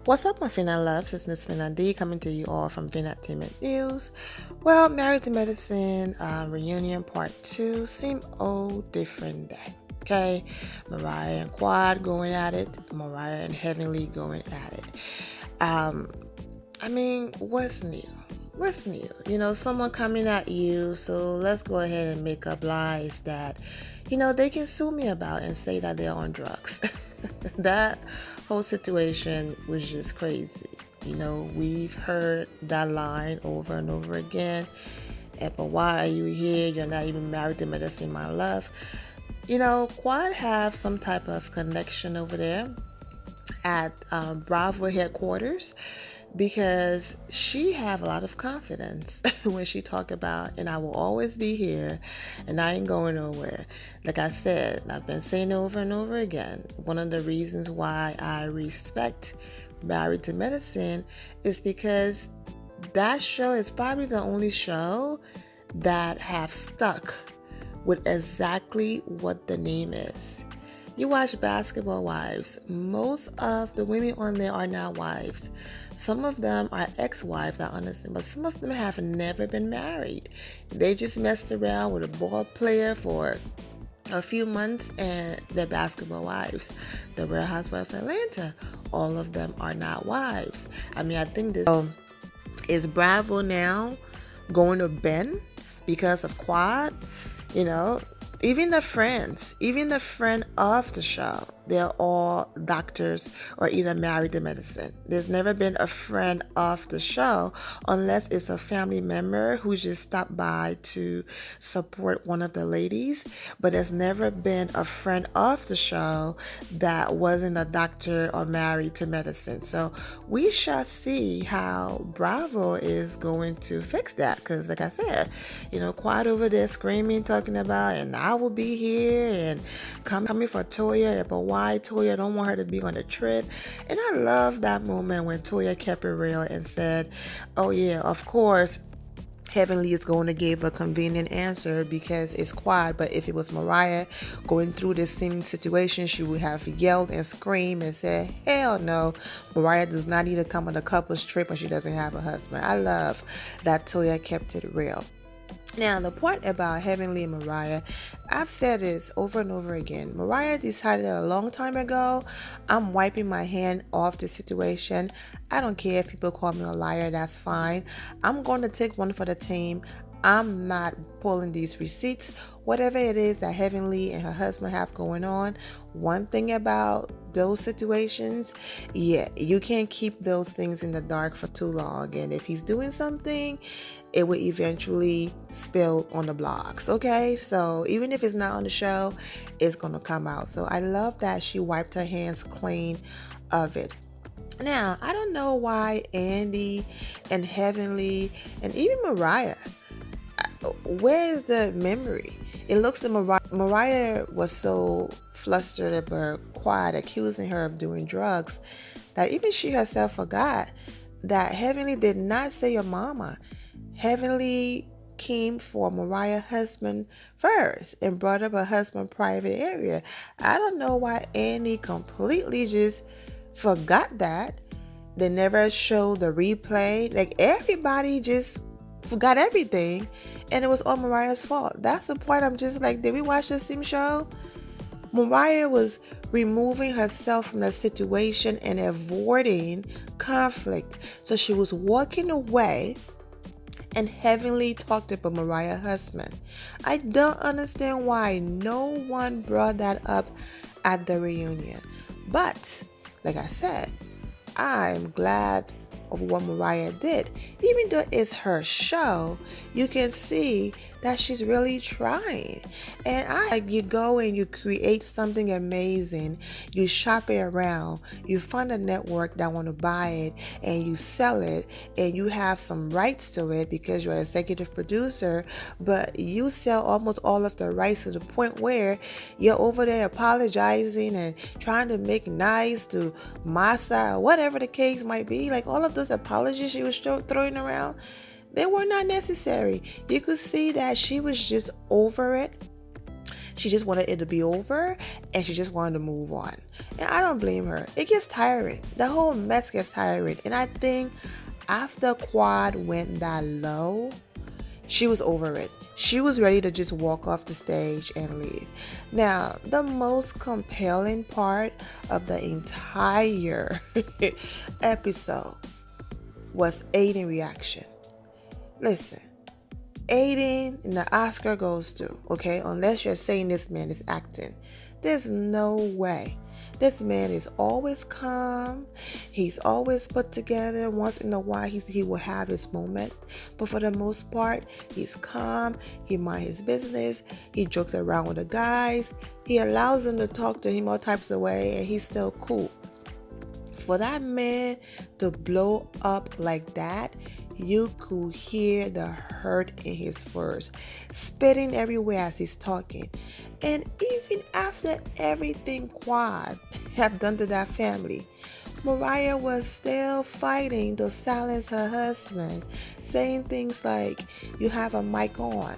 What's up, my Fina loves? It's Miss Fina D coming to you all from Vinatainment News. Well, Married to Medicine reunion part 2 seem old different day. Okay, Mariah and Quad going at it, Mariah and Heavenly going at it. What's new? What's new? Someone coming at you, so let's go ahead and make up lies that, they can sue me about and say that they're on drugs. That whole situation was just crazy. We've heard that line over and over again. But why are you here? You're not even married to medicine, my love. Quad have some type of connection over there at Bravo headquarters, because she have a lot of confidence when she talk about, and I will always be here and I ain't going nowhere. Like I said, I've been saying over and over again, one of the reasons why I respect Married to Medicine is because that show is probably the only show that have stuck with exactly what the name is. You watch Basketball Wives, most of the women on there are not wives. Some of them are ex-wives, I understand, but some of them have never been married. They just messed around with a ball player for a few months and they're basketball wives. The Real Housewives of Atlanta, all of them are not wives. I think this is Bravo now going to bend because of Quad. Even the friend of the show, they're all doctors or either married to medicine. There's never been a friend of the show unless it's a family member who just stopped by to support one of the ladies. But there's never been a friend of the show that wasn't a doctor or married to medicine. So we shall see how Bravo is going to fix that. Because like I said, Quad over there screaming, talking about, and I will be here and coming for Toya, but why Toya don't want her to be on the trip? And I love that moment when Toya kept it real and said, oh yeah, of course Heavenly is going to give a convenient answer because it's Quad, but if it was Mariah going through this same situation, she would have yelled and screamed and said, hell no, Mariah does not need to come on a couple's trip when she doesn't have a husband. I love that Toya kept it real. Now, the part about Heavenly and Mariah, I've said this over and over again. Mariah decided a long time ago, I'm wiping my hand off the situation. I don't care if people call me a liar, that's fine. I'm going to take one for the team. I'm not pulling these receipts. Whatever it is that Heavenly and her husband have going on, one thing about those situations, you can't keep those things in the dark for too long. And if he's doing something, it will eventually spill on the blogs, okay? So even if it's not on the show, it's going to come out. So I love that she wiped her hands clean of it. Now, I don't know why Andy and Heavenly and even Mariah, where is the memory? It looks like Mariah was so flustered about Quad accusing her of doing drugs that even she herself forgot that Heavenly did not say your mama. Heavenly came for Mariah's husband first and brought up her husband's private area. I don't know why Andy completely just forgot that. They never showed the replay. Like, everybody just forgot everything, and it was all Mariah's fault. That's the part I'm just like, did we watch the same show? Mariah was removing herself from the situation and avoiding conflict. So she was walking away, and Heavenly talked about Mariah's husband. I don't understand why no one brought that up at the reunion. But, like I said, I'm glad of what Mariah did. Even though it's her show, you can see that she's really trying. And you go and you create something amazing, you shop it around, you find a network that want to buy it, and you sell it, and you have some rights to it because you're an executive producer, but you sell almost all of the rights to the point where you're over there apologizing and trying to make nice to Masa or whatever the case might be. Like, all of those apologies she was throwing around, they were not necessary. You could see that she was just over it. She just wanted it to be over, and she just wanted to move on. And I don't blame her. It gets tiring. The whole mess gets tiring. And I think after Quad went that low, she was over it. She was ready to just walk off the stage and leave. Now, the most compelling part of the entire episode was Aydin's reaction. Listen, Aydin, and the Oscar goes to, okay? Unless you're saying this man is acting. There's no way. This man is always calm. He's always put together. Once in a while, he will have his moment. But for the most part, he's calm. He minds his business. He jokes around with the guys. He allows them to talk to him all types of ways, and he's still cool. For that man to blow up like that, you could hear the hurt in his voice, spitting everywhere as he's talking. And even after everything Quad had done to that family, Mariah was still fighting to silence her husband, saying things like, you have a mic on,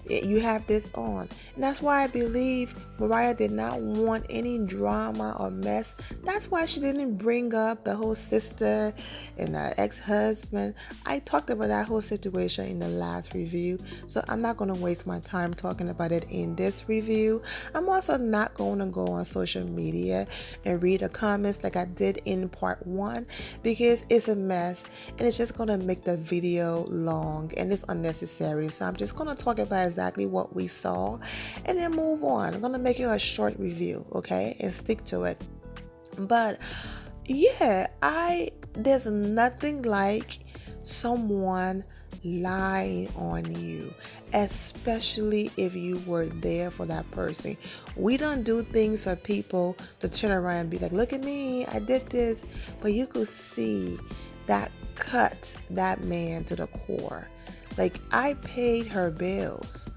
you have this on. And that's why I believe Mariah did not want any drama or mess. That's why she didn't bring up the whole sister and the ex-husband. I talked about that whole situation in the last review, so I'm not going to waste my time talking about it in this review. I'm also not going to go on social media and read the comments like I did in part 1, because it's a mess and it's just going to make the video long and it's unnecessary. So I'm just going to talk about exactly what we saw and then move on. I'm going to make it a short review, okay, and stick to it. But yeah, there's nothing like someone lying on you, especially if you were there for that person. We don't do things for people to turn around and be like, look at me, I did this. But you could see that cut that man to the core. Like, I paid her bills.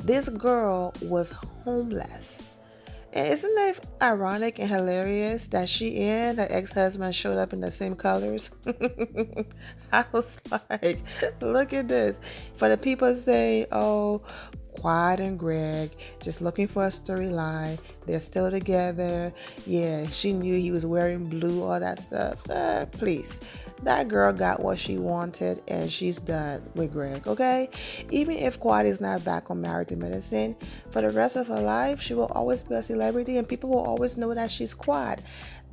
This girl was homeless. And isn't that ironic and hilarious that she and her ex-husband showed up in the same colors? I was like, look at this. For the people saying, oh, Quad and Greg, just looking for a storyline. They're still together. Yeah, she knew he was wearing blue, all that stuff. Please. That girl got what she wanted and she's done with Greg, okay? Even if Quad is not back on Married to Medicine, for the rest of her life, she will always be a celebrity and people will always know that she's Quad.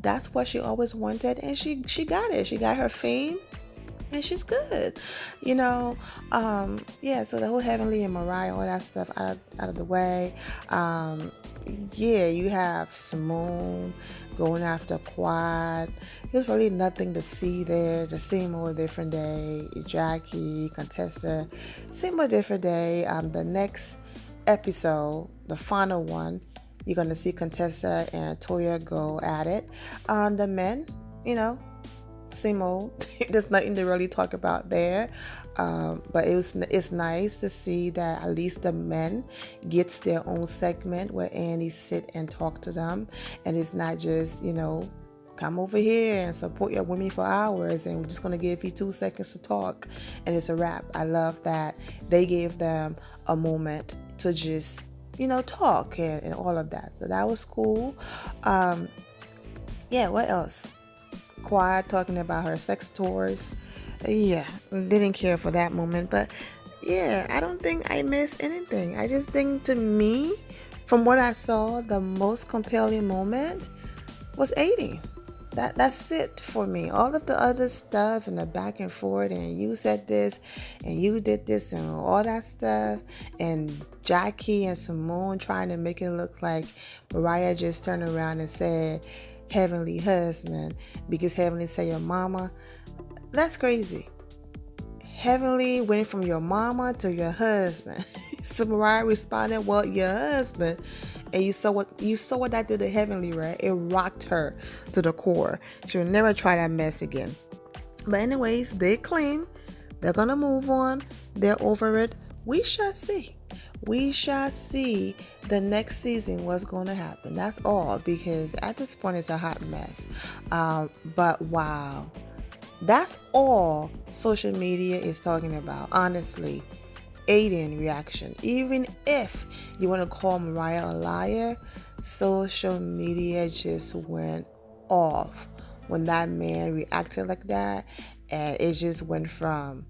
That's what she always wanted, and she got it. She got her fame. And she's good, yeah. So the whole Heavenly and Mariah, all that stuff out of the way. Yeah, you have Simone going after Quad. There's really nothing to see there. The same old different day. Jackie, Contessa, same old different day. The next episode, the final one, you're gonna see Contessa and Toya go at it. The men, same old. There's nothing to really talk about there, but it's nice to see that at least the men gets their own segment where Andy sit and talk to them, and it's not just come over here and support your women for hours and we're just going to give you 2 seconds to talk and it's a wrap. I love that they gave them a moment to just talk and all of that, so that was cool. Yeah, what else? Quad talking about her sex tours. Yeah, didn't care for that moment. But yeah, I don't think I missed anything. I just think, to me, from what I saw, the most compelling moment was Adin. That's it for me. All of the other stuff and the back and forth and you said this and you did this and all that stuff, and Jackie and Simone trying to make it look like Mariah just turned around and said Heavenly husband because Heavenly said your mama. That's crazy. Heavenly went from your mama to your husband. So Mariah responded, well, your husband. And you saw what that did to Heavenly, right? It rocked her to the core. She'll never try that mess again. But anyways, they claim they're gonna move on. They're over it. We shall see. We shall see the next season what's going to happen. That's all, because at this point it's a hot mess. But wow, that's all social media is talking about. Honestly, Aydin reaction. Even if you want to call Mariah a liar, social media just went off when that man reacted like that, and it just went from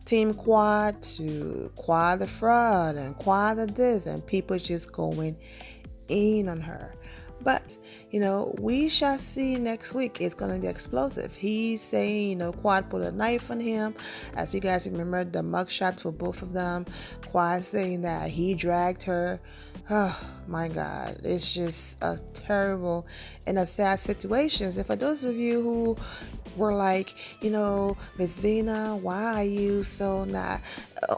Team Quad to Quad the fraud and Quad the this, and people just going in on her. But, we shall see next week. It's going to be explosive. He's saying, Quad put a knife on him. As you guys remember, the mugshots for both of them. Quad saying that he dragged her. Oh, my God. It's just a terrible and a sad situation. And for those of you who were like, Miss Vina, why are you so not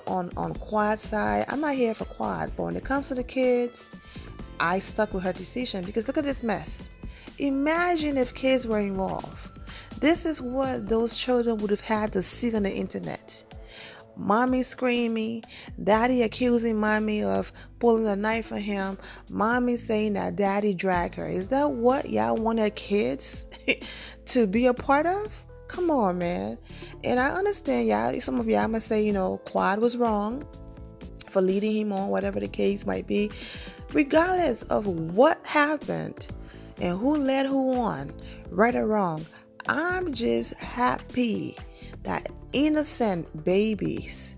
on Quad side? I'm not here for Quad. But when it comes to the kids, I stuck with her decision because look at this mess. Imagine if kids were involved. This is what those children would have had to see on the internet. Mommy screaming, daddy accusing mommy of pulling a knife on him, mommy saying that daddy dragged her. Is that what y'all wanted kids to be a part of? Come on, man. And I understand y'all, some of y'all must say, Quad was wrong for leading him on, whatever the case might be. Regardless of what happened and who led who on, right or wrong, I'm just happy that innocent babies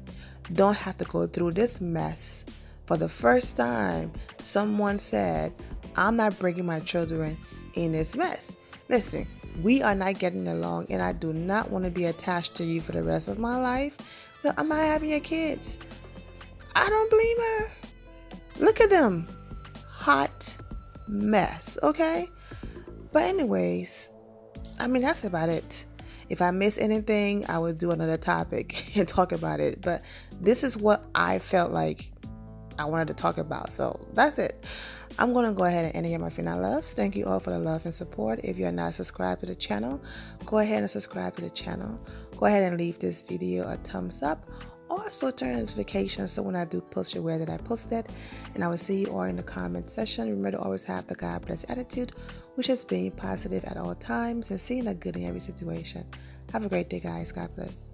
don't have to go through this mess. For the first time, someone said, I'm not bringing my children in this mess. Listen, we are not getting along, and I do not want to be attached to you for the rest of my life, so I'm not having your kids. I don't blame her. Look at them. Hot mess, okay? But anyways, that's about it. If I miss anything, I would do another topic and talk about it. But this is what I felt like I wanted to talk about. So that's it. I'm going to go ahead and end here, my Fina loves. Thank you all for the love and support. If you're not subscribed to the channel, go ahead and subscribe to the channel. Go ahead and leave this video a thumbs up. Also turn notifications so when I do post, you're aware that I posted. And I will see you all in the comment section. Remember to always have the God bless attitude, which is being positive at all times and seeing the good in every situation. Have a great day, guys. God bless.